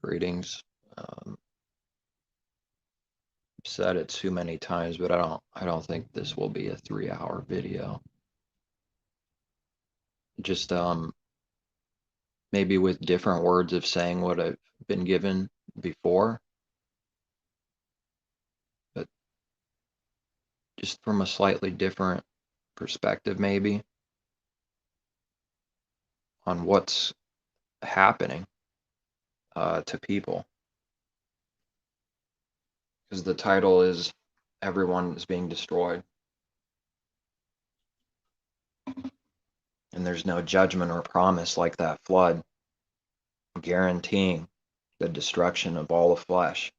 Greetings. I've said it too many times, but I don't think this will be a 3-hour video. Just maybe with different words of saying what I've been given before, but just from a slightly different perspective maybe on what's happening to people. Because the title is Everyone is Being Destroyed. And there's no judgment or promise like that flood guaranteeing the destruction of all the flesh.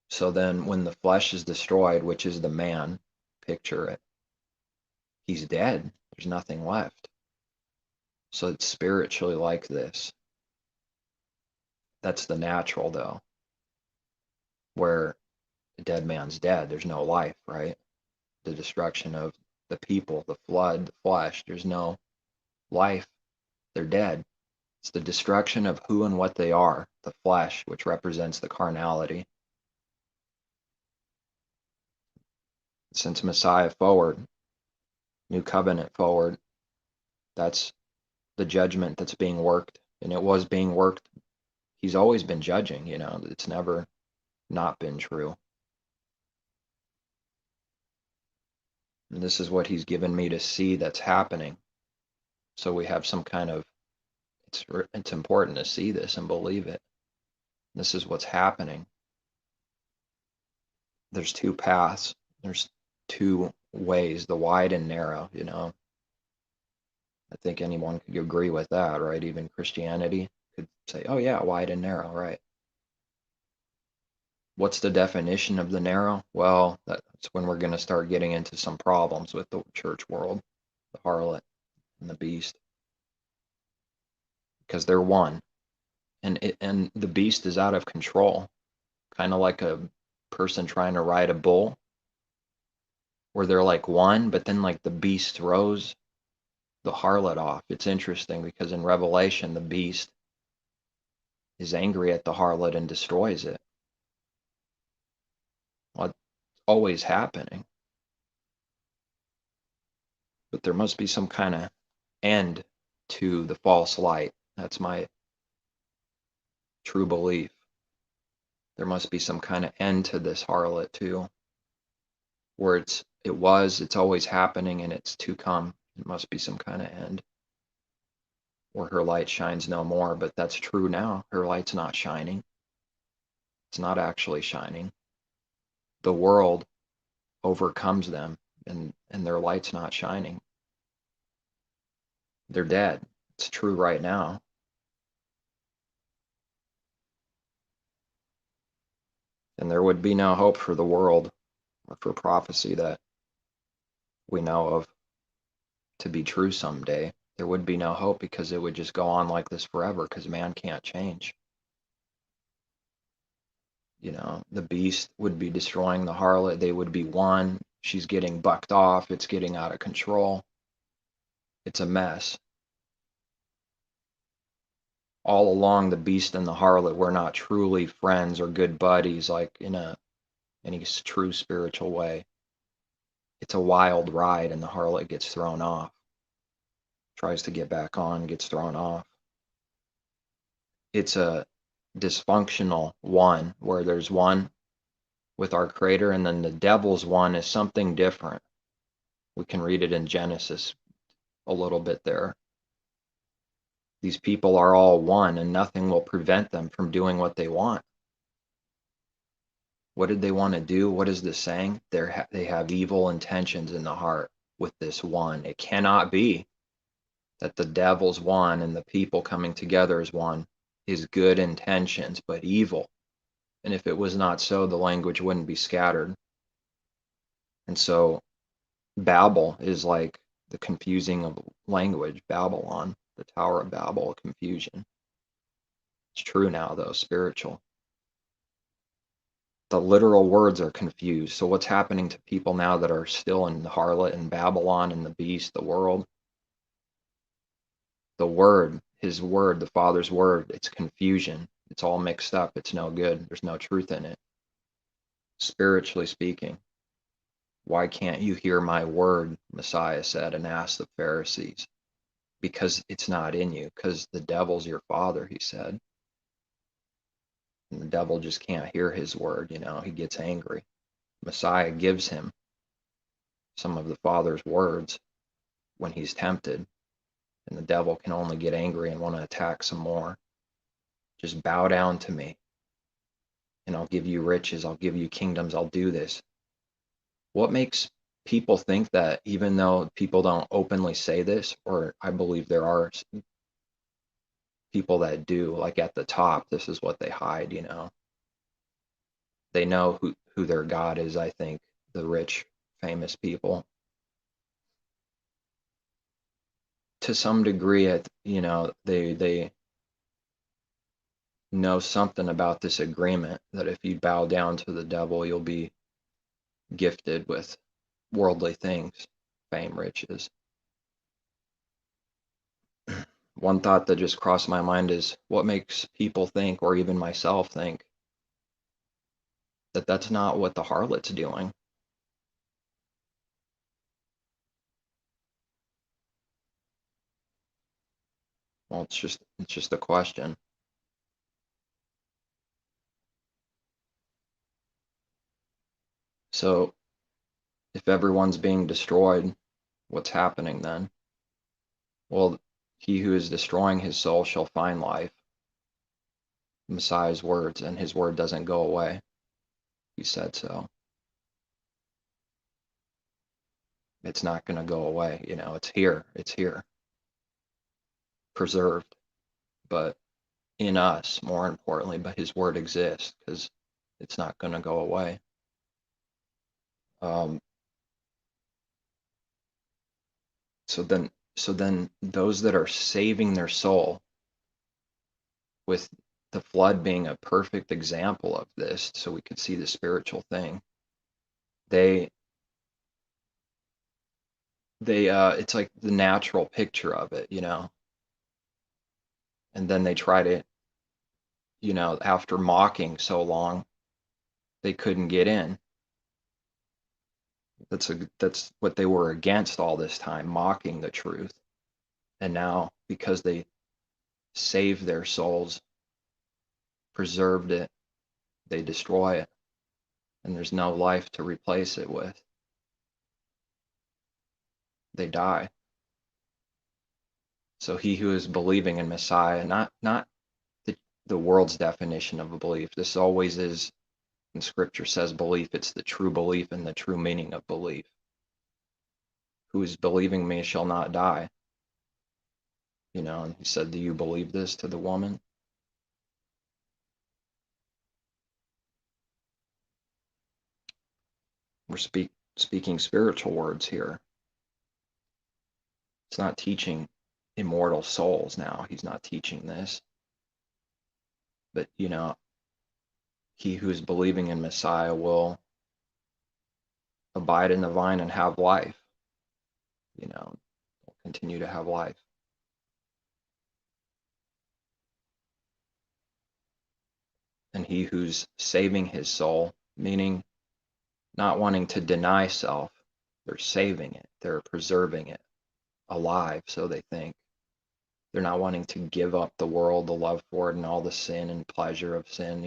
So then when the flesh is destroyed, which is the man, picture it, he's dead. There's nothing left. So it's spiritually like this. That's the natural, though, where the dead man's dead. There's no life, right? The destruction of the people, the flood, the flesh, there's no life. They're dead. It's the destruction of who and what they are, the flesh, which represents the carnality. Since Messiah forward, New Covenant forward, that's the judgment that's being worked. And it was being worked. He's always been judging, it's never not been true. And this is what he's given me to see that's happening. So we have some kind of, it's important to see this and believe it. This is what's happening. There's two paths. There's two ways, the wide and narrow, I think anyone could agree with that, right? Even Christianity could say, oh yeah, wide and narrow, right? What's the definition of the narrow? Well, that's when we're going to start getting into some problems with the church world, the harlot and the beast, because they're one, and the beast is out of control, kind of like a person trying to ride a bull, where they're like one, but then like the beast throws the harlot off. It's interesting because in Revelation, the beast is angry at the harlot and destroys it. Well, it's always happening. But there must be some kind of end to the false light. That's my true belief. There must be some kind of end to this harlot too, where it's always happening and it's to come. It must be some kind of end, where her light shines no more. But that's true now. Her light's not shining. It's not actually shining. The world overcomes them, and their light's not shining. They're dead. It's true right now. And there would be no hope for the world or for prophecy that we know of to be true someday. There would be no hope because it would just go on like this forever because man can't change. The beast would be destroying the harlot. They would be one. She's getting bucked off. It's getting out of control. It's a mess. All along, the beast and the harlot were not truly friends or good buddies, like in any true spiritual way. It's a wild ride, and the harlot gets thrown off. Tries to get back on, gets thrown off. It's a dysfunctional one, where there's one with our Creator, and then the devil's one is something different. We can read it in Genesis a little bit there. These people are all one, and nothing will prevent them from doing what they want. What did they want to do? What is this saying? They have evil intentions in the heart with this one. It cannot be that the devil's one and the people coming together as one is good intentions, but evil. And if it was not so, the language wouldn't be scattered. And so Babel is like the confusing of language, Babylon, the Tower of Babel, confusion. It's true now, though, spiritual. The literal words are confused. So what's happening to people now that are still in the harlot and Babylon and the beast, the world? The word his word, the Father's word, it's confusion. It's all mixed up. It's no good. There's no truth in it. Spiritually speaking, why can't you hear my word? Messiah said and asked the Pharisees. Because it's not in you, because the devil's your father, he said. And the devil just can't hear his word, he gets angry. Messiah gives him some of the Father's words when he's tempted, and the devil can only get angry and want to attack some more. Just bow down to me, and I'll give you riches, I'll give you kingdoms, I'll do this. What makes people think that, even though people don't openly say this, or I believe there are people that do, like at the top, this is what they hide, They know who their God is, I think, the rich, famous people. To some degree, they know something about this agreement that if you bow down to the devil, you'll be gifted with worldly things, fame, riches. One thought that just crossed my mind is, what makes people think, or even myself think, that that's not what the harlot's doing? Well, it's just a question. So if everyone's being destroyed, what's happening then? Well, he who is destroying his soul shall find life. Messiah's words, and his word doesn't go away. He said so. It's not going to go away. It's here. It's here, preserved, but in us, more importantly. But his word exists because it's not going to go away. Um, so then those that are saving their soul, with the flood being a perfect example of this, so we could see the spiritual thing, they it's like the natural picture of it, and then they try to, after mocking so long, they couldn't get in. That's what they were against all this time, mocking the truth. And now, because they saved their souls, preserved it, they destroy it, and there's no life to replace it with. They die. So he who is believing in Messiah, not the world's definition of a belief. This always is, when Scripture says belief, it's the true belief and the true meaning of belief. Who is believing me shall not die. And he said, do you believe this, to the woman? We're speaking spiritual words here. It's not teaching immortal souls now. He's not teaching this. But, he who is believing in Messiah will abide in the vine and have life. Will continue to have life. And he who's saving his soul, meaning not wanting to deny self, they're saving it, they're preserving it alive, so they think. They're not wanting to give up the world, the love for it, and all the sin and pleasure of sin,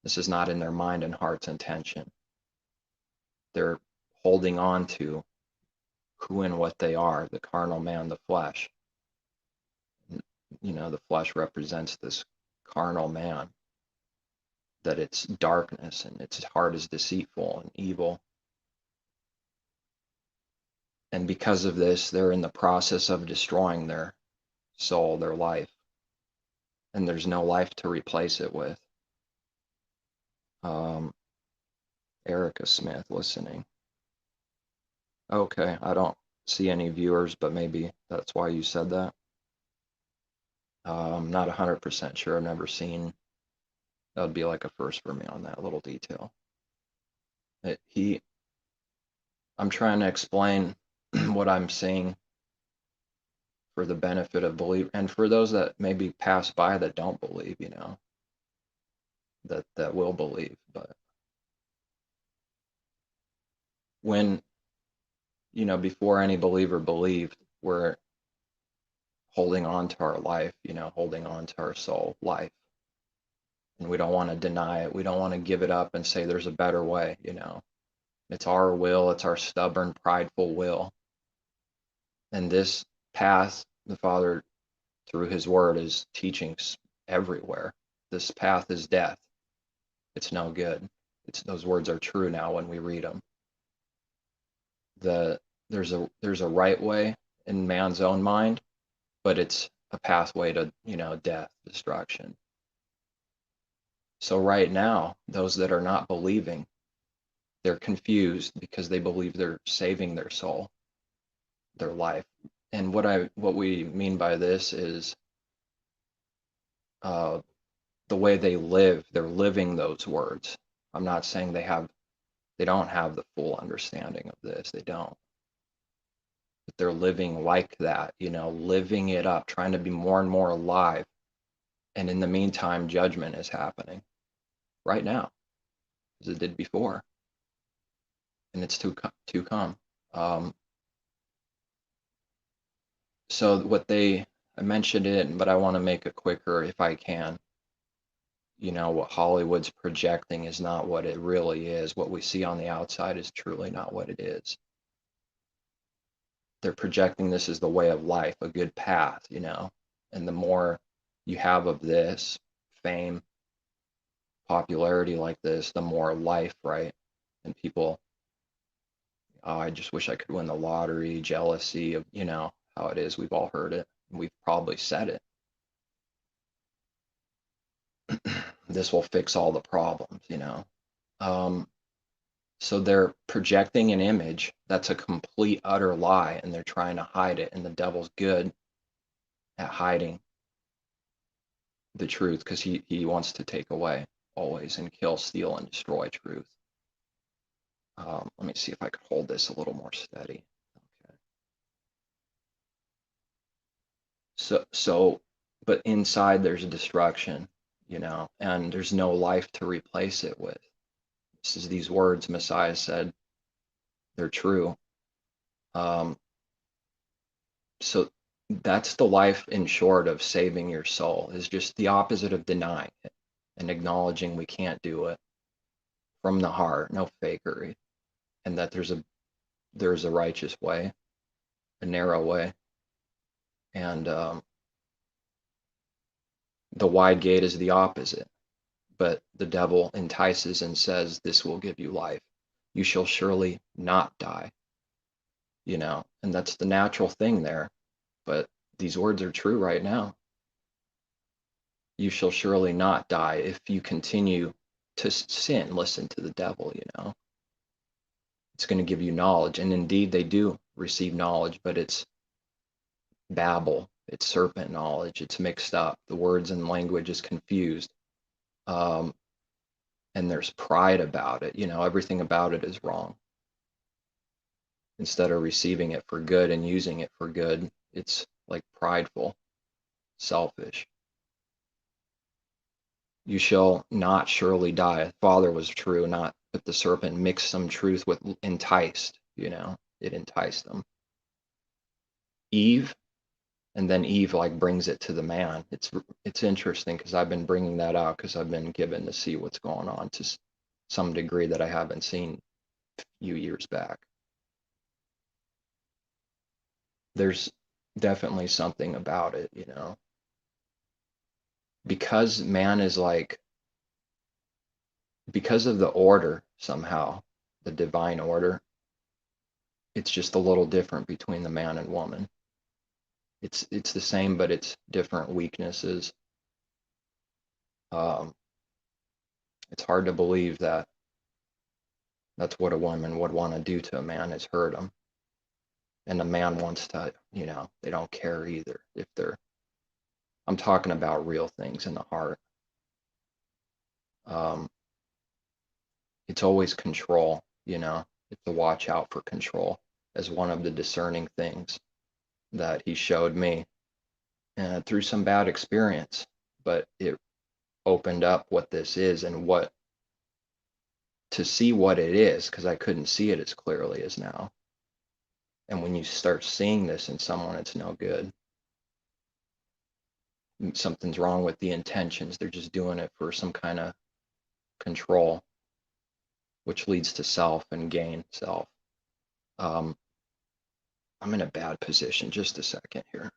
This is not in their mind and heart's intention. They're holding on to who and what they are, the carnal man, the flesh. The flesh represents this carnal man, that it's darkness and its heart is deceitful and evil. And because of this, they're in the process of destroying their soul, their life. And there's no life to replace it with. Erica Smith listening. Okay, I don't see any viewers, but maybe that's why you said that. I'm not 100% sure. I've never seen. That would be like a first for me on that little detail. I'm trying to explain what I'm seeing for the benefit of believe, and for those that maybe pass by that don't believe, that will believe. But when, before any believer believed, we're holding on to our life, holding on to our soul life. And we don't want to deny it. We don't want to give it up and say there's a better way. It's our will, it's our stubborn, prideful will. And this path, the Father, through his word, is teaching everywhere. This path is death. It's no good. Those words are true now when we read them. There's a right way in man's own mind, but it's a pathway to, death, destruction. So right now, those that are not believing, they're confused because they believe they're saving their soul, their life. And what we mean by this is the way they live. They're living those words. I'm not saying they don't have the full understanding of this. They don't. But they're living like that, living it up, trying to be more and more alive. And in the meantime, judgment is happening right now, as it did before. And it's to come. So I mentioned it, but I want to make it quicker if I can. What Hollywood's projecting is not what it really is. What we see on the outside is truly not what it is. They're projecting this as the way of life, a good path, and the more you have of this, fame, popularity like this, the more life, right? And people, oh, I just wish I could win the lottery, jealousy of, how it is. We've all heard it. We've probably said it. This will fix all the problems. So they're projecting an image that's a complete, utter lie, and they're trying to hide it. And the devil's good at hiding the truth because he wants to take away always and kill, steal, and destroy truth. Let me see if I could hold this a little more steady. Okay. But inside there's a destruction, and there's no life to replace it with. This is these words Messiah said, they're true. So that's the life in short of saving your soul, is just the opposite of denying it and acknowledging we can't do it from the heart, no fakery, and that there's a righteous way, a narrow way, and the wide gate is the opposite. But the devil entices and says, this will give you life. You shall surely not die. And that's the natural thing there. But these words are true right now. You shall surely not die if you continue to sin. Listen to the devil, It's going to give you knowledge. And indeed, they do receive knowledge, but it's babble. It's serpent knowledge. It's mixed up. The words and language is confused. And there's pride about it. Everything about it is wrong. Instead of receiving it for good and using it for good, it's like prideful, selfish. You shall not surely die. Father was true, but the serpent mixed some truth with enticed, it enticed them. Eve, and then Eve brings it to the man. It's interesting because I've been bringing that out because I've been given to see what's going on to some degree that I haven't seen a few years back. There's definitely something about it, because man is because of the order somehow, the divine order, it's just a little different between the man and woman. It's the same, but it's different weaknesses. It's hard to believe that that's what a woman would want to do to a man, is hurt him. And a man wants to, they don't care either if I'm talking about real things in the heart. It's always control, it's a watch out for control as one of the discerning things. that he showed me through some bad experience, but it opened up what this is and what to see what it is, because I couldn't see it as clearly as now. And when you start seeing this in someone, it's no good. Something's wrong with the intentions. They're just doing it for some kind of control, which leads to self and gain self. I'm in a bad position. Just a second here.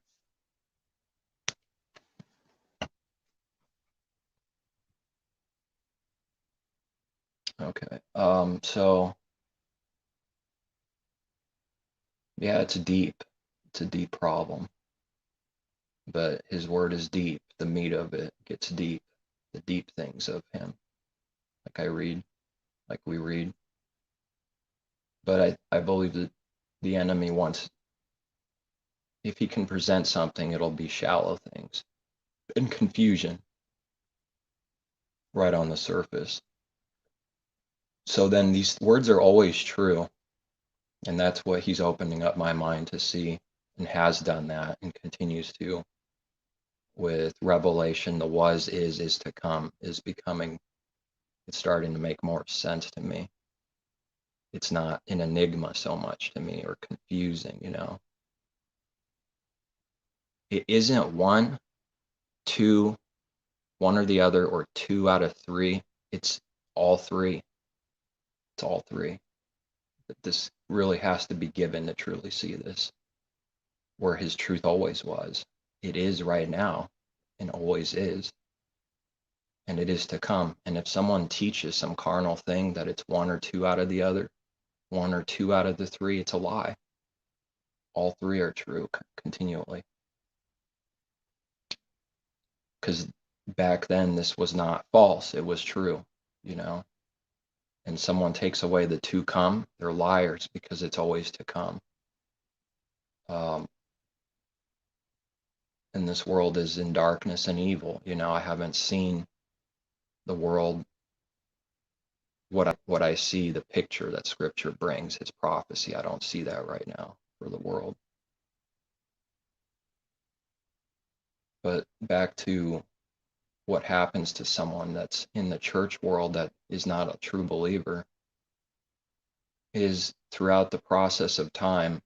Okay. So yeah, it's deep. It's a deep problem. But his word is deep. The meat of it gets deep. The deep things of him. Like we read. But I believe that the enemy wants, if he can present something, it'll be shallow things and confusion right on the surface. So then these words are always true. And that's what he's opening up my mind to see, and has done that and continues to with Revelation. The was, is to come, is becoming, it's starting to make more sense to me. It's not an enigma so much to me or confusing, It isn't one, two, one or the other, or two out of three. It's all three. It's all three. But this really has to be given to truly see this, where his truth always was. It is right now and always is. And it is to come. And if someone teaches some carnal thing that it's one or two out of the other, one or two out of the three, it's a lie. All three are true continually. Because back then, this was not false, it was true, And someone takes away the to come, they're liars, because it's always to come. And this world is in darkness and evil. I haven't seen the world, what I see, the picture that Scripture brings, His prophecy. I don't see that right now for the world. But back to what happens to someone that's in the church world that is not a true believer is, throughout the process of time,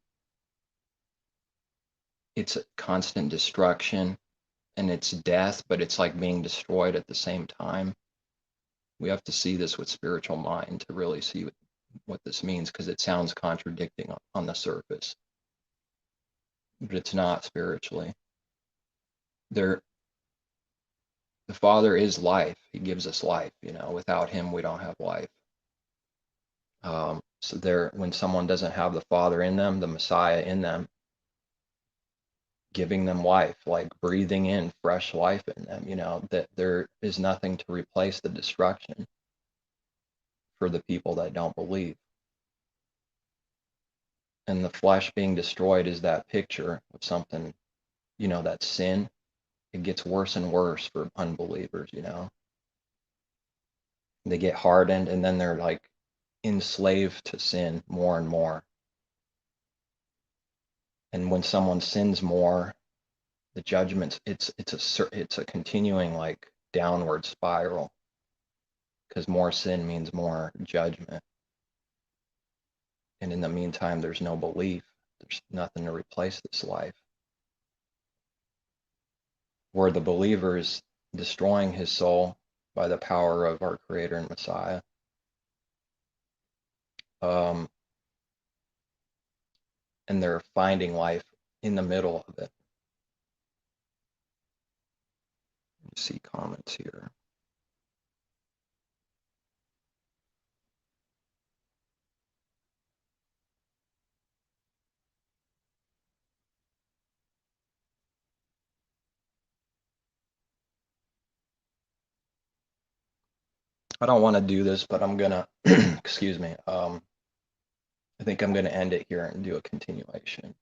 it's a constant destruction and it's death, but it's like being destroyed at the same time. We have to see this with spiritual mind to really see what this means, because it sounds contradicting on the surface, but it's not spiritually. The Father is life. He gives us life. Without Him, we don't have life. So when someone doesn't have the Father in them, the Messiah in them, giving them life, like breathing in fresh life in them, that there is nothing to replace the destruction for the people that don't believe. And the flesh being destroyed is that picture of something, that sin. It gets worse and worse for unbelievers, They get hardened, and then they're like enslaved to sin more and more. And when someone sins more, the judgments, it's a continuing like downward spiral, because more sin means more judgment. And in the meantime, there's no belief. There's nothing to replace this life. Where the believer is destroying his soul by the power of our Creator and Messiah. And they're finding life in the middle of it. You see comments here. I don't want to do this, but I'm gonna, excuse me. I think I'm gonna end it here and do a continuation.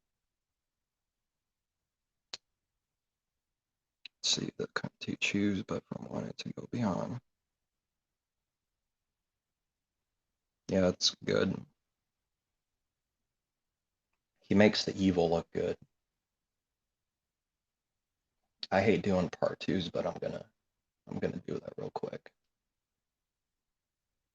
Let's see, the to choose, but from wanting to go beyond. Yeah, that's good. He makes the evil look good. I hate doing part twos, but I'm gonna do